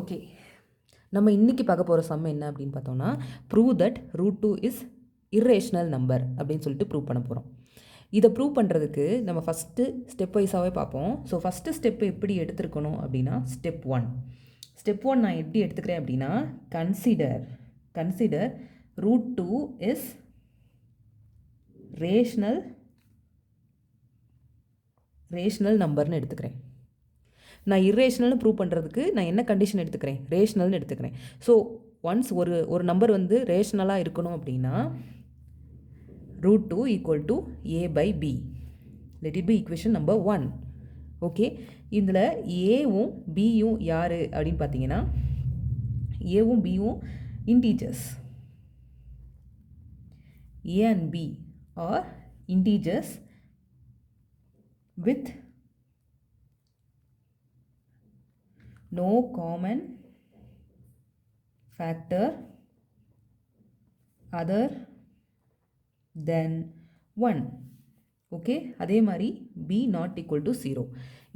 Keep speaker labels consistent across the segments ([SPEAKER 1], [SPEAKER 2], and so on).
[SPEAKER 1] Okay, நம்ம இன்றைக்கி பார்க்க போகிற சம் என்ன அப்படின்னு பார்த்தோம்னா, prove that √2 is irrational number அப்படின்னு சொல்லிட்டு ப்ரூவ் பண்ண போகிறோம். இதை ப்ரூவ் பண்ணுறதுக்கு நம்ம ஃபஸ்ட்டு ஸ்டெப் வைஸாகவே பார்ப்போம். ஸோ ஃபஸ்ட்டு ஸ்டெப்பு எப்படி எடுத்துருக்கணும் அப்படின்னா, ஸ்டெப் 1 நான் எப்படி எடுத்துக்கிறேன் அப்படின்னா, கன்சிடர் √2 இஸ் ரேஷனல் நம்பர்னு எடுத்துக்கிறேன். நான் இர்ரேஷனல்னு ப்ரூவ் பண்ணுறதுக்கு நான் என்ன கண்டிஷன் எடுத்துக்கிறேன், ரேஷனல்னு எடுத்துக்கிறேன். ஸோ ஒன்ஸ் ஒரு நம்பர் வந்து ரேஷனலாக இருக்கணும் அப்படின்னா √2 = a/b. Let it be equation number 1. Okay, இதில் ஏவும் பியும் யார் அப்படின்னு பார்த்தீங்கன்னா, ஏவும் பியும் integers. a and b are integers with no common factor other than 1. Okay, அதே மாதிரி b not equal to 0.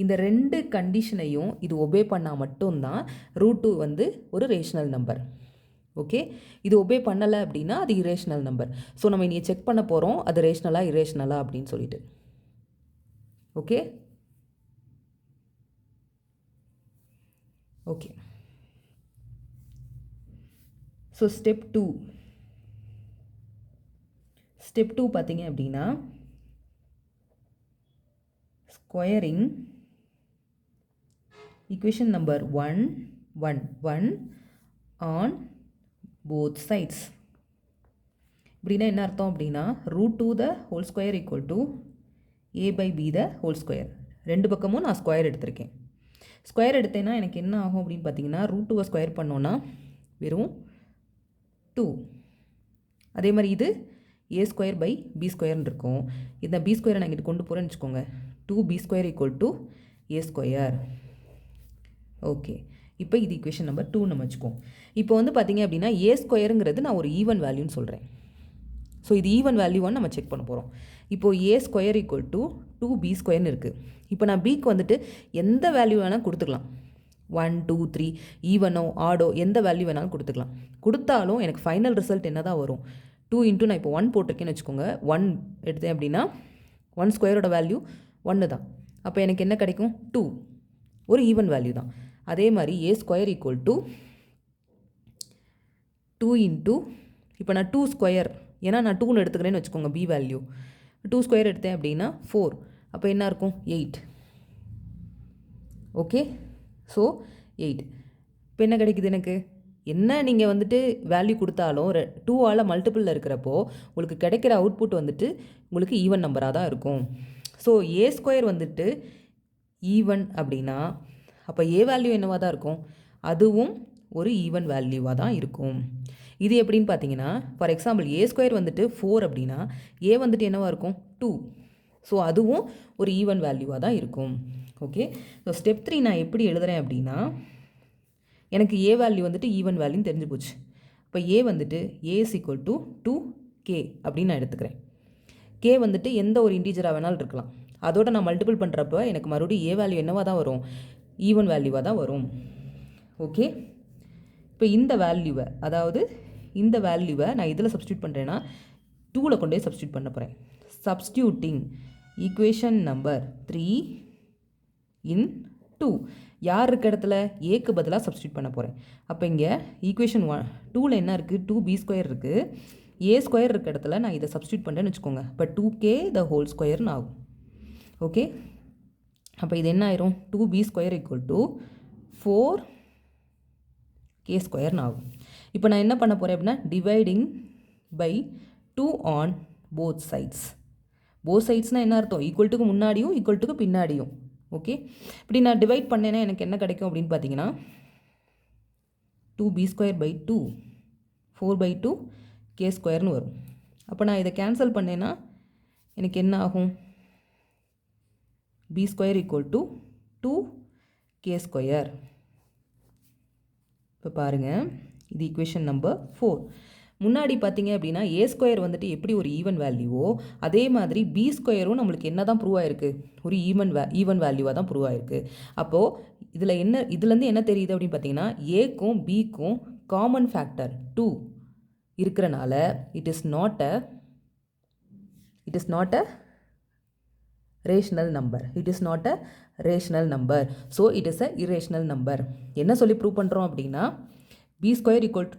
[SPEAKER 1] இந்த ரெண்டு கண்டிஷனையும் இது ஒபே பண்ணால் மட்டும்தான் √2 வந்து ஒரு ரேஷனல் நம்பர். ஓகே, இது ஒபே பண்ணலை அப்படின்னா அது இரேஷனல் நம்பர். ஸோ நம்ம இனி செக் பண்ண போகிறோம் அது ரேஷனலா இரேஷனலா அப்படின்னு சொல்லிட்டு. ஓகே ஓகே ஸோ ஸ்டெப் 2 பார்த்தீங்க அப்படின்னா, squaring equation number 1 on both sides. இப்படின்னா என்ன அர்த்தம் அப்படின்னா, √2 the whole square equal to a/b the whole square. ரெண்டு பக்கமும் நான் ஸ்கொயர் எடுத்திருக்கேன். ஸ்கொயர் எடுத்தேன்னா எனக்கு என்ன ஆகும் அப்படின்னு பார்த்தீங்கன்னா, √2 ஸ்கொயர் பண்ணோன்னா வெறும் 2. அதே மாதிரி இது a²/b² இருக்கும். இந்த b² நான் இங்கிட்டு கொண்டு போகிறேன்னு வச்சுக்கோங்க, 2b² = a². ஓகே, இப்போ இது ஈக்குவேஷன் நம்பர் 2 நம்ம வச்சுக்கோம். இப்போ வந்து பார்த்தீங்க அப்படின்னா a² நான் ஒரு ஈவன் வேல்யூன்னு சொல்கிறேன். ஸோ இது ஈவன் வேல்யூவான்னு நம்ம செக் பண்ண போகிறோம். இப்போது a² = 2b² இருக்குது. இப்போ நான் bக்கு வந்துட்டு எந்த வேல்யூ வேணால் கொடுத்துக்கலாம். 1 2 3 ஈவனோ ஆடோ எந்த வேல்யூ வேணாலும் கொடுத்துக்கலாம். கொடுத்தாலும் எனக்கு ஃபைனல் ரிசல்ட் என்ன தான் வரும், 2 × நான் இப்போ 1 போட்டிருக்கேன்னு வச்சுக்கோங்க. 1 எடுத்தேன் அப்படின்னா 1² வேல்யூ 1 தான். அப்போ எனக்கு என்ன கிடைக்கும், 2. ஒரு ஈவன் வேல்யூ தான். அதே மாதிரி a² = 2 × இப்போ நான் 2², ஏன்னா நான் 2ன்னு எடுத்துக்கிறேன்னு வச்சுக்கோங்க b வேல்யூ. 2² எடுத்தேன் அப்படின்னா 4. அப்போ என்ன இருக்கும், 8. Okay, so 8. இப்போ என்ன கிடைக்குது எனக்கு, என்ன நீங்கள் வந்துட்டு வேல்யூ கொடுத்தாலும் 2ஆல் மல்டிபிளில் இருக்கிறப்போ உங்களுக்கு கிடைக்கிற அவுட்புட் வந்துட்டு உங்களுக்கு ஈவன் நம்பராக தான் இருக்கும். ஸோ a² வந்துட்டு ஈவன் அப்படின்னா அப்போ a வேல்யூ என்னவாக தான் இருக்கும், அதுவும் ஒரு ஈவன் வேல்யூவாக தான் இருக்கும். இது எப்படின்னு பார்த்தீங்கன்னா, ஃபார் எக்ஸாம்பிள் a² வந்துட்டு 4 அப்படின்னா a வந்துட்டு என்னவாக இருக்கும், 2. ஸோ அதுவும் ஒரு ஈவன் வேல்யூவாக தான் இருக்கும். ஓகே, ஸோ ஸ்டெப் 3 நான் எப்படி எழுதுகிறேன் அப்படின்னா, எனக்கு a வேல்யூ வந்துட்டு ஈவன் வேல்யூன்னு தெரிஞ்சு போச்சு. இப்போ a வந்துட்டு a = 2k அப்படின்னு நான் எடுத்துக்கிறேன். k வந்துட்டு எந்த ஒரு இன்டீஜராக வேணாலும் இருக்கலாம். அதோட நான் மல்டிபிள் பண்ணுறப்ப எனக்கு மறுபடியும் a வேல்யூ என்னவாக தான் வரும், ஈவன் வேல்யூவாக தான் வரும். ஓகே, இப்போ இந்த வேல்யூவை, அதாவது இந்த வேல்யூவை நான் இதில் சப்ஸ்டியூட் பண்ணுறேன்னா 2ல் கொண்டு போய் சப்ஸ்டியூட் பண்ண போகிறேன். Substituting equation number 3 in 2. யார் இருக்க இடத்துல, ஏக்கு பதிலாக சப்ஸ்டியூட் பண்ண போகிறேன். அப்போ இங்கே ஈக்குவேஷன் 2ல் என்ன இருக்குது, 2b² இருக்குது. a² இருக்க இடத்துல நான் இதை சப்ஸ்டியூட் பண்ணுறேன்னு வச்சுக்கோங்க. இப்போ 2k the whole square ஆகும். ஓகே, அப்போ இது என்ன ஆயிரும், 2b² = 4k² ஆகும். இப்போ நான் என்ன பண்ண போகிறேன் அப்படின்னா, dividing by 2 on both sides. Both சைட்ஸ்னால் என்ன அர்த்தம், ஈக்குவல்ட்டுக்கு முன்னாடியும் ஈக்குவல்ட்டுக்கு பின்னாடியும். ஓகே, இப்படி நான் டிவைட் பண்ணேன்னா எனக்கு என்ன கிடைக்கும் அப்படின்னு பார்த்தீங்கன்னா, 2b²/2 4/2k² வரும். அப்போ நான் இதை கேன்சல் பண்ணேன்னா எனக்கு என்ன ஆகும், b² = 2k². இப்போ பாருங்கள், இது ஈக்குவேஷன் நம்பர் 4. முன்னாடி பார்த்தீங்க அப்படின்னா a² வந்துட்டு எப்படி ஒரு ஈவன் வேல்யூவோ அதே மாதிரி b² நம்மளுக்கு என்ன தான் ப்ரூவ் ஆயிருக்கு, ஒரு ஈவன் வேல்யூவாக தான் ப்ரூவ் ஆயிருக்கு. அப்போது இதுலேருந்து என்ன தெரியுது அப்படின்னு பார்த்தீங்கன்னா, ஏக்கும் பிக்கும் காமன் ஃபேக்டர் 2 இருக்கிறனால it is not a rational number. So it is a irrational number. என்ன சொல்லி ப்ரூவ் பண்ணுறோம் அப்படின்னா, b² =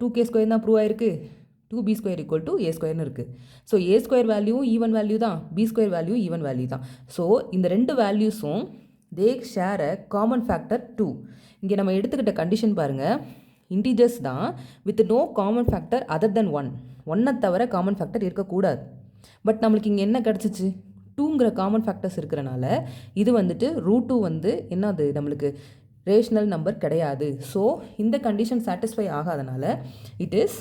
[SPEAKER 1] 2k² தான் ப்ரூவ் ஆயிருக்கு. 2b² = a² இருக்குது. So a² value even value தான், b² வேல்யூ ஈவன் வேல்யூ தான். ஸோ இந்த ரெண்டு வேல்யூஸும் they share a common factor 2. இங்கே நம்ம எடுத்துக்கிட்ட கண்டிஷன் பாருங்கள், இன்டிஜர்ஸ் தான் with no common factor other than 1. 1 தவிர காமன் ஃபேக்டர் இருக்கக்கூடாது. பட் நம்மளுக்கு இங்கே என்ன கிடச்சிச்சு, 2ங்கிற காமன் ஃபேக்டர்ஸ் இருக்கிறனால இது வந்துட்டு √2 வந்து என்னது நம்மளுக்கு ரேஷனல் நம்பர் கிடையாது. ஸோ இந்த கண்டிஷன் சாட்டிஸ்ஃபை ஆகாதனால இட் இஸ்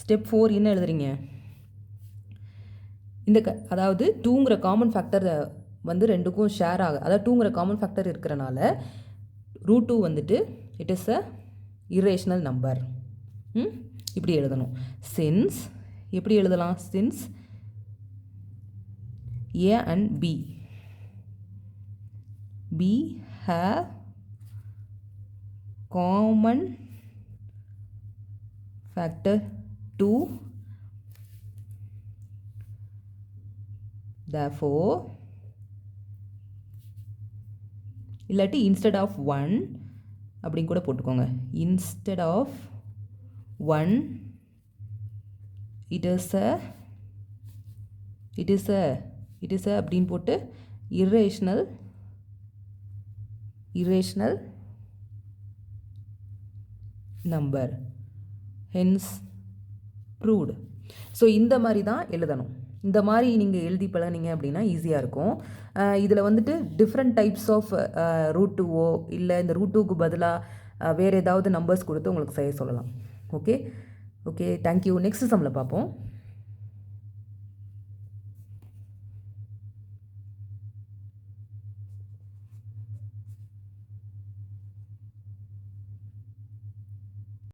[SPEAKER 1] ஸ்டெப் 4 என்ன எழுதுறீங்க, அதாவது 2ங்கிற காமன் ஃபேக்டர் வந்து ரெண்டுக்கும் ஷேர் அதாவது 2ங்கிற காமன் ஃபேக்டர் இருக்கிறனால √2 வந்துட்டு it is a irrational number. இப்படி எழுதணும். சின்ஸ் எப்படி எழுதலாம், since A and B have common factor 2, therefore இல்லாட்டி instead of 1 அப்படின்னு கூட போட்டுக்கோங்க. instead of 1 it is a அப்படின்னு போட்டு irrational number, hence proved. So இந்த மாதிரி தான் எழுதணும். இந்த மாதிரி நீங்கள் எழுதி பழகினீங்க அப்படின்னா ஈஸியாக இருக்கும். இதில் வந்துட்டு டிஃப்ரெண்ட் டைப்ஸ் ஆஃப் √2 இல்லை இந்த √2க்கு பதிலாக வேறு ஏதாவது நம்பர்ஸ் கொடுத்து உங்களுக்கு செய்ய சொல்லலாம். Okay, thank you. நெக்ஸ்ட் சம்மில் பார்ப்போம்.